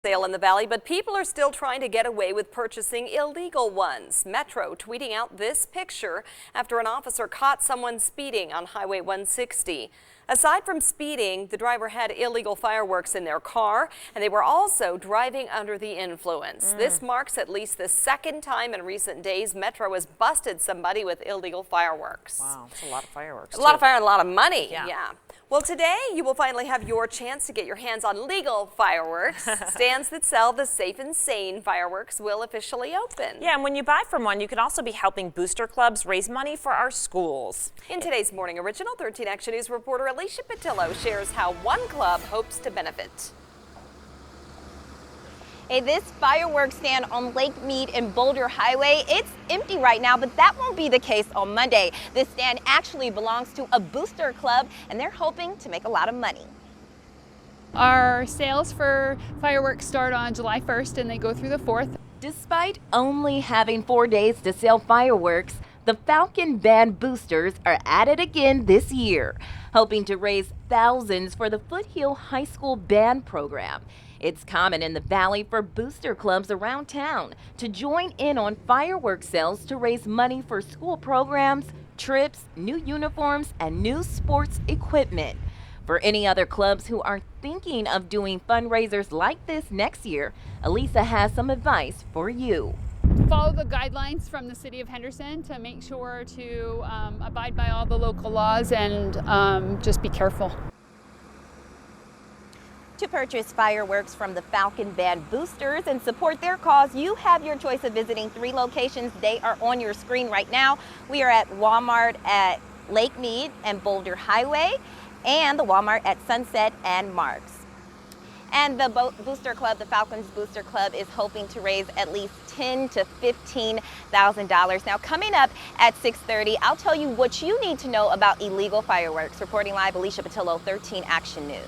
Sale in the valley, but people are still trying to get away with purchasing illegal ones. Metro tweeting out this picture after an officer caught someone speeding on Highway 160. Aside from speeding, the driver had illegal fireworks in their car, and they were also driving under the influence. This marks at least the second time in recent days Metro has busted somebody with illegal fireworks. Wow, that's a lot of fireworks. A lot of fire and a lot of money. Yeah. Well, today you will finally have your chance to get your hands on legal fireworks. Stands that sell the Safe and Sane fireworks will officially open. Yeah, and when you buy from one, you can also be helping booster clubs raise money for our schools. In today's Morning Original, 13 Action News reporter Alicia Patillo shares how one club hopes to benefit. Hey, this fireworks stand on Lake Mead and Boulder Highway, it's empty right now, but that won't be the case on Monday. This stand actually belongs to a booster club, and they're hoping to make a lot of money. Our sales for fireworks start on July 1st and they go through the 4th. Despite only having 4 days to sell fireworks, the Falcon Band boosters are at it again this year, hoping to raise thousands for the Foothill High School band program. It's common in the valley for booster clubs around town to join in on fireworks sales to raise money for school programs, trips, new uniforms, and new sports equipment. For any other clubs who are thinking of doing fundraisers like this next year, Elisa has some advice for you. Follow the guidelines from the City of Henderson to make sure to abide by all the local laws and just be careful. To purchase fireworks from the Falcon Band boosters and support their cause, you have your choice of visiting 3 locations. They are on your screen right now. We are at Walmart at Lake Mead and Boulder Highway, and the Walmart at Sunset and Marks. And the Booster Club, the Falcons Booster Club, is hoping to raise at least $10,000 to $15,000. Now, coming up at 6:30, I'll tell you what you need to know about illegal fireworks. Reporting live, Alicia Patillo, 13 Action News.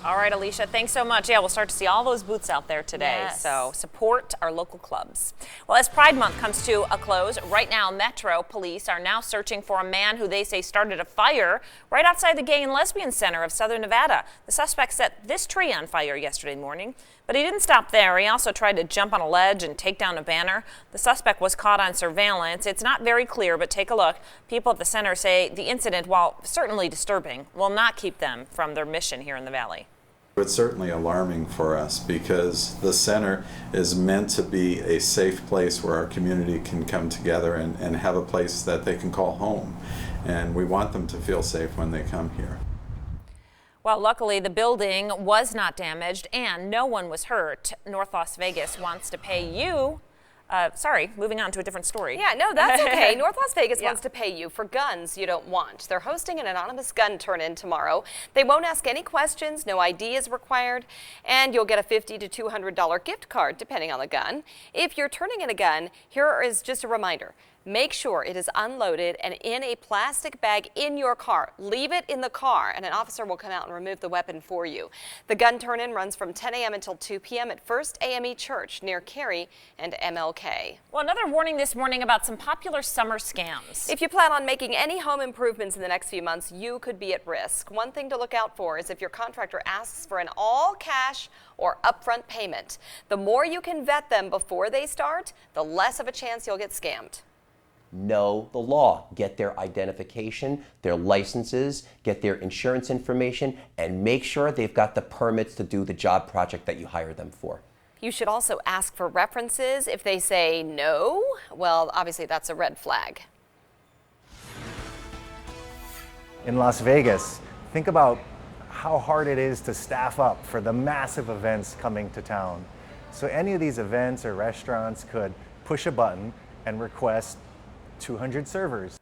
All right, Alicia, thanks so much. Yeah, we'll start to see all those booths out there today. Yes. So support our local clubs. Well, as Pride Month comes to a close, right now Metro police are now searching for a man who they say started a fire right outside the Gay and Lesbian Center of Southern Nevada. The suspect set this tree on fire yesterday morning, but he didn't stop there. He also tried to jump on a ledge and take down a banner. The suspect was caught on surveillance. It's not very clear, but take a look. People at the center say the incident, while certainly disturbing, will not keep them from their mission here in the valley. It's certainly alarming for us because the center is meant to be a safe place where our community can come together and have a place that they can call home. And we want them to feel safe when they come here. Well, luckily the building was not damaged and no one was hurt. North Las Vegas wants to pay you moving on to a different story. Yeah, no, that's okay. North Las Vegas wants to pay you for guns you don't want. They're hosting an anonymous gun turn-in tomorrow. They won't ask any questions, no ID is required, and you'll get a $50 to $200 gift card depending on the gun. If you're turning in a gun, here is just a reminder. Make sure it is unloaded and in a plastic bag in your car. Leave it in the car and an officer will come out and remove the weapon for you. The gun turn-in runs from 10 a.m. until 2 p.m. at First AME Church near Cary and MLK. Well, another warning this morning about some popular summer scams. If you plan on making any home improvements in the next few months, you could be at risk. One thing to look out for is if your contractor asks for an all-cash or upfront payment. The more you can vet them before they start, the less of a chance you'll get scammed. Know the law. Get their identification, their licenses, get their insurance information, and make sure they've got the permits to do the job project that you hire them for. You should also ask for references. If they say no, well, obviously that's a red flag. In Las Vegas, think about how hard it is to staff up for the massive events coming to town. So any of these events or restaurants could push a button and request 200 servers.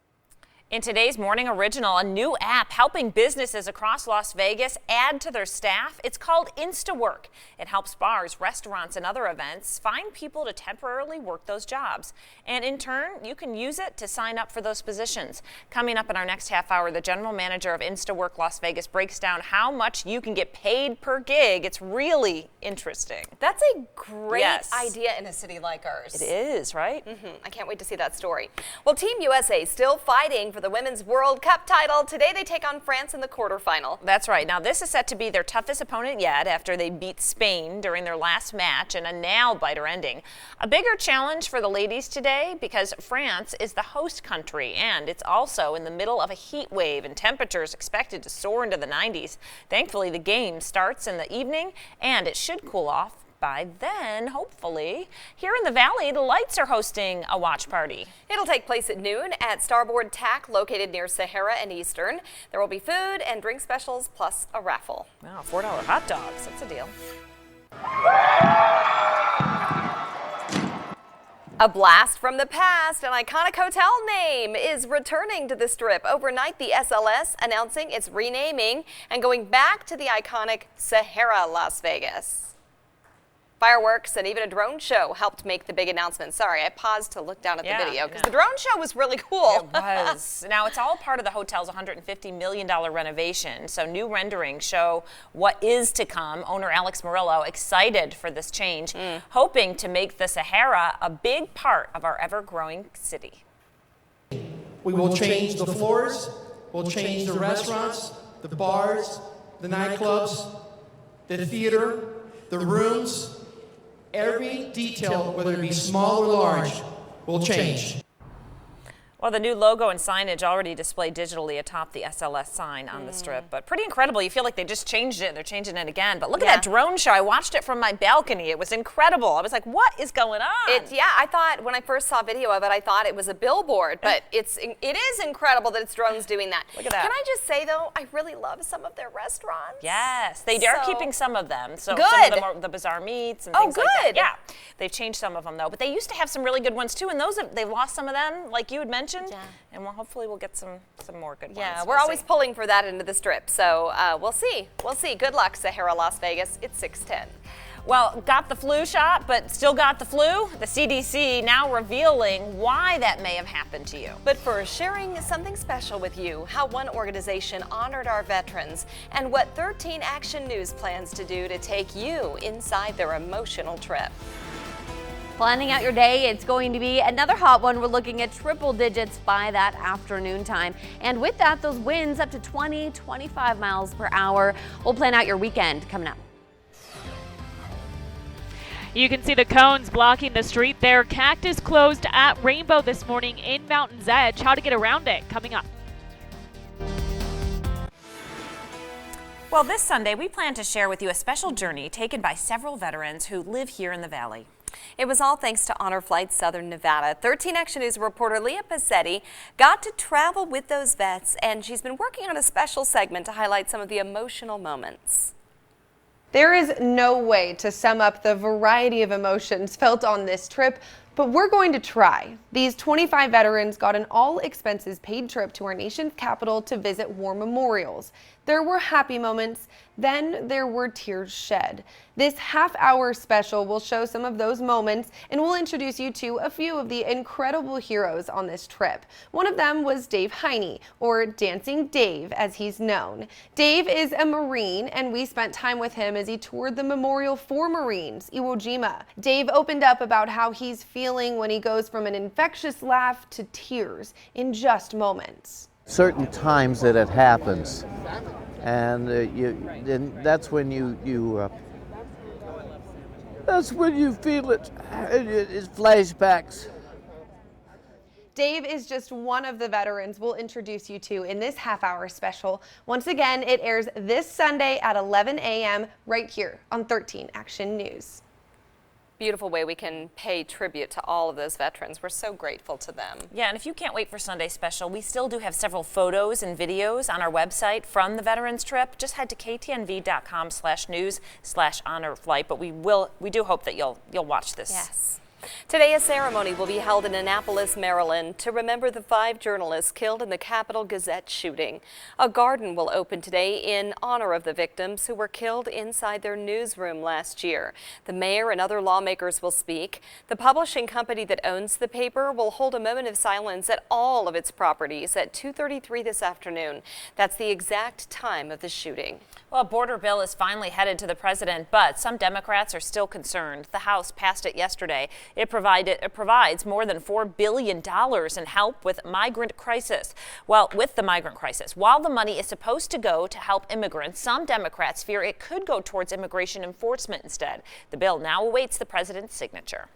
In today's Morning Original, a new app helping businesses across Las Vegas add to their staff. It's called InstaWork. It helps bars, restaurants, and other events find people to temporarily work those jobs. And in turn, you can use it to sign up for those positions. Coming up in our next half hour, the general manager of InstaWork Las Vegas breaks down how much you can get paid per gig. It's really interesting. That's a great idea in a city like ours. It is, right? I can't wait to see that story. Well, Team USA still fighting for for the Women's World Cup title. Today they take on France in the quarterfinal. That's right. Now, this is set to be their toughest opponent yet after they beat Spain during their last match in a nail-biter ending. A bigger challenge for the ladies today because France is the host country, and it's also in the middle of a heat wave, and temperatures expected to soar into the 90s. Thankfully, the game starts in the evening, and it should cool off by then, hopefully. Here in the Valley, the Lights are hosting a watch party. It'll take place at noon at Starboard Tack, located near Sahara and Eastern. There will be food and drink specials plus a raffle. Wow, $4 hot dogs. That's a deal. A blast from the past, an iconic hotel name is returning to the Strip. Overnight, the SLS announcing its renaming and going back to the iconic Sahara, Las Vegas. Fireworks and even a drone show helped make the big announcement. Sorry, I paused to look down at the video because the drone show was really cool. It was. Now, it's all part of the hotel's $150 million renovation. So new renderings show what is to come. Owner Alex Murillo excited for this change, hoping to make the Sahara a big part of our ever-growing city. We will change the floors, we'll change the restaurants, the bars, the nightclubs, the theater, the rooms. Every detail, whether it be small or large, will change. Well, the new logo and signage already displayed digitally atop the SLS sign on the Strip, but pretty incredible. You feel like they just changed it and they're changing it again. But look at that drone show. I watched it from my balcony. It was incredible. I was like, what is going on? Yeah, I thought when I first saw video of it, I thought it was a billboard, but it is incredible that it's drones doing that. Look at that. Can I just say, though, I really love some of their restaurants. Yes, they are keeping some of them. So good. Some of them are the Bazaar Meats and things like that. Good. Yeah, they've changed some of them, though. But they used to have some really good ones, too, and they've lost some of them, like you had mentioned. Yeah. And hopefully we'll get some more good ones. Yeah, we're always pulling for that into the Strip, so we'll see. We'll see. Good luck, Sahara, Las Vegas. It's 6:10. Well, got the flu shot, but still got the flu? The CDC now revealing why that may have happened to you. But first, sharing something special with you, how one organization honored our veterans, and what 13 Action News plans to do to take you inside their emotional trip. Planning out your day, it's going to be another hot one. We're looking at triple digits by that afternoon time. And with that, those winds up to 20, 25 miles per hour. We'll plan out your weekend coming up. You can see the cones blocking the street there. Cactus closed at Rainbow this morning in Mountain's Edge. How to get around it coming up. Well, this Sunday, we plan to share with you a special journey taken by several veterans who live here in the Valley. It was all thanks to Honor Flight Southern Nevada. 13 Action News reporter Leah Pazzetti got to travel with those vets, and she's been working on a special segment to highlight some of the emotional moments. There is no way to sum up the variety of emotions felt on this trip, but we're going to try. These 25 veterans got an all-expenses-paid trip to our nation's capital to visit war memorials. There were happy moments, then there were tears shed. This half-hour special will show some of those moments, and we'll introduce you to a few of the incredible heroes on this trip. One of them was Dave Heine, or Dancing Dave as he's known. Dave is a Marine, and we spent time with him as he toured the Memorial for Marines, Iwo Jima. Dave opened up about how he's feeling when he goes from an infectious laugh to tears in just moments. Certain times that it happens, and that's when that's when you feel it. It's flashbacks. Dave is just one of the veterans we'll introduce you to in this half-hour special. Once again, it airs this Sunday at 11 a.m. right here on 13 Action News. Beautiful way we can pay tribute to all of those veterans. We're so grateful to them. Yeah, and if you can't wait for Sunday's special, we still do have several photos and videos on our website from the Veterans Trip. Just head to ktnv.com/news/honorflight. But we do hope that you'll watch this. Yes. Today, a ceremony will be held in Annapolis, Maryland, to remember the 5 journalists killed in the Capital Gazette shooting. A garden will open today in honor of the victims who were killed inside their newsroom last year. The mayor and other lawmakers will speak. The publishing company that owns the paper will hold a moment of silence at all of its properties at 2:33 this afternoon. That's the exact time of the shooting. Well, a border bill is finally headed to the president, but some Democrats are still concerned. The House passed it yesterday. It provides more than $4 billion in help with migrant crisis. Well, with the migrant crisis, while the money is supposed to go to help immigrants, some Democrats fear it could go towards immigration enforcement instead. The bill now awaits the president's signature.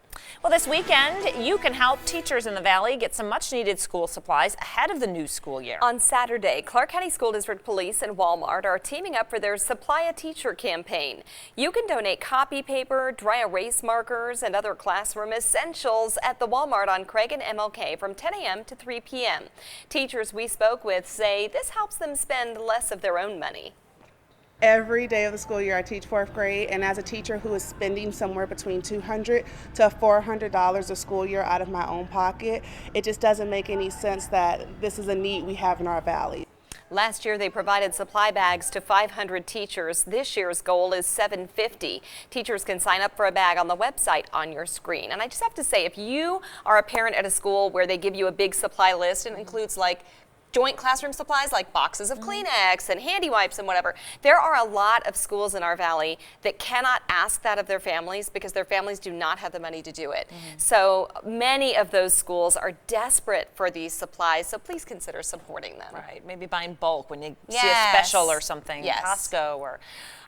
Well, this weekend, you can help teachers in the Valley get some much-needed school supplies ahead of the new school year. On Saturday, Clark County School District Police and Walmart are teaming up for their Supply a Teacher campaign. You can donate copy paper, dry erase markers, and other classroom essentials at the Walmart on Craig and MLK from 10 a.m. to 3 p.m. Teachers we spoke with say this helps them spend less of their own money. Every day of the school year I teach 4th grade, and as a teacher who is spending somewhere between $200 to $400 a school year out of my own pocket, it just doesn't make any sense that this is a need we have in our valley. Last year, they provided supply bags to 500 teachers. This year's goal is 750. Teachers can sign up for a bag on the website on your screen. And I just have to say, if you are a parent at a school where they give you a big supply list and includes like joint classroom supplies like boxes of Kleenex and handy wipes and whatever. There are a lot of schools in our valley that cannot ask that of their families because their families do not have the money to do it. So many of those schools are desperate for these supplies, so please consider supporting them. Right, maybe buying bulk when you see a special or something, Costco or...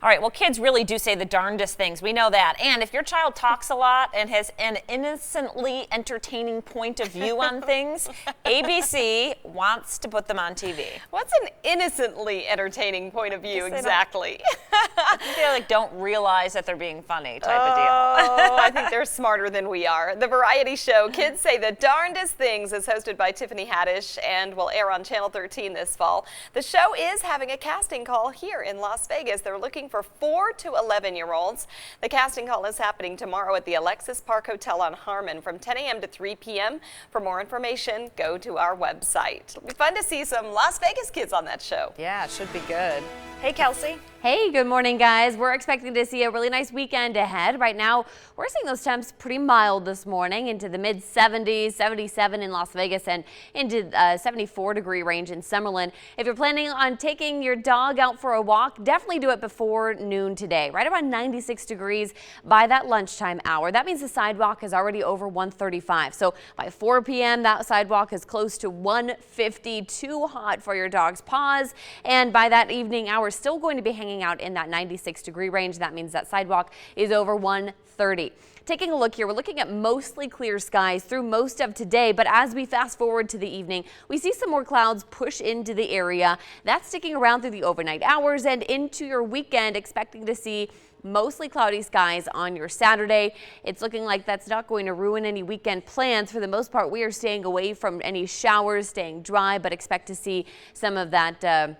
All right, well, kids really do say the darndest things. We know that. And if your child talks a lot and has an innocently entertaining point of view on things, ABC wants to put them on TV. What's an innocently entertaining point of view exactly? I think they don't realize that they're being funny type of deal. Oh, I think they're smarter than we are. The variety show Kids Say the Darndest Things is hosted by Tiffany Haddish and will air on Channel 13 this fall. The show is having a casting call here in Las Vegas. They're looking for 4 to 11-year-olds. The casting call is happening tomorrow at the Alexis Park Hotel on Harmon from 10 a.m. to 3 p.m. For more information, go to our website. It'll be fun to see some Las Vegas kids on that show. Yeah, it should be good. Hey, Kelsey. Hey, good morning, guys. We're expecting to see a really nice weekend ahead. Right now, we're seeing those temps pretty mild this morning into the mid-70s, 77 in Las Vegas, and into 74-degree range in Summerlin. If you're planning on taking your dog out for a walk, definitely do it before noon today. Right around 96 degrees by that lunchtime hour. That means the sidewalk is already over 135. So by 4 p.m., that sidewalk is close to 150, too hot for your dog's paws. And by that evening hour, still going to be hanging out in that 96-degree range. That means that sidewalk is over 130. Taking a look here, we're looking at mostly clear skies through most of today, but as we fast forward to the evening, we see some more clouds push into the area. That's sticking around through the overnight hours and into your weekend, expecting to see mostly cloudy skies on your Saturday. It's looking like that's not going to ruin any weekend plans. For the most part, we are staying away from any showers, staying dry, but expect to see some of that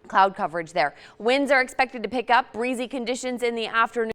cloud coverage there. Winds are expected to pick up, breezy conditions in the afternoon.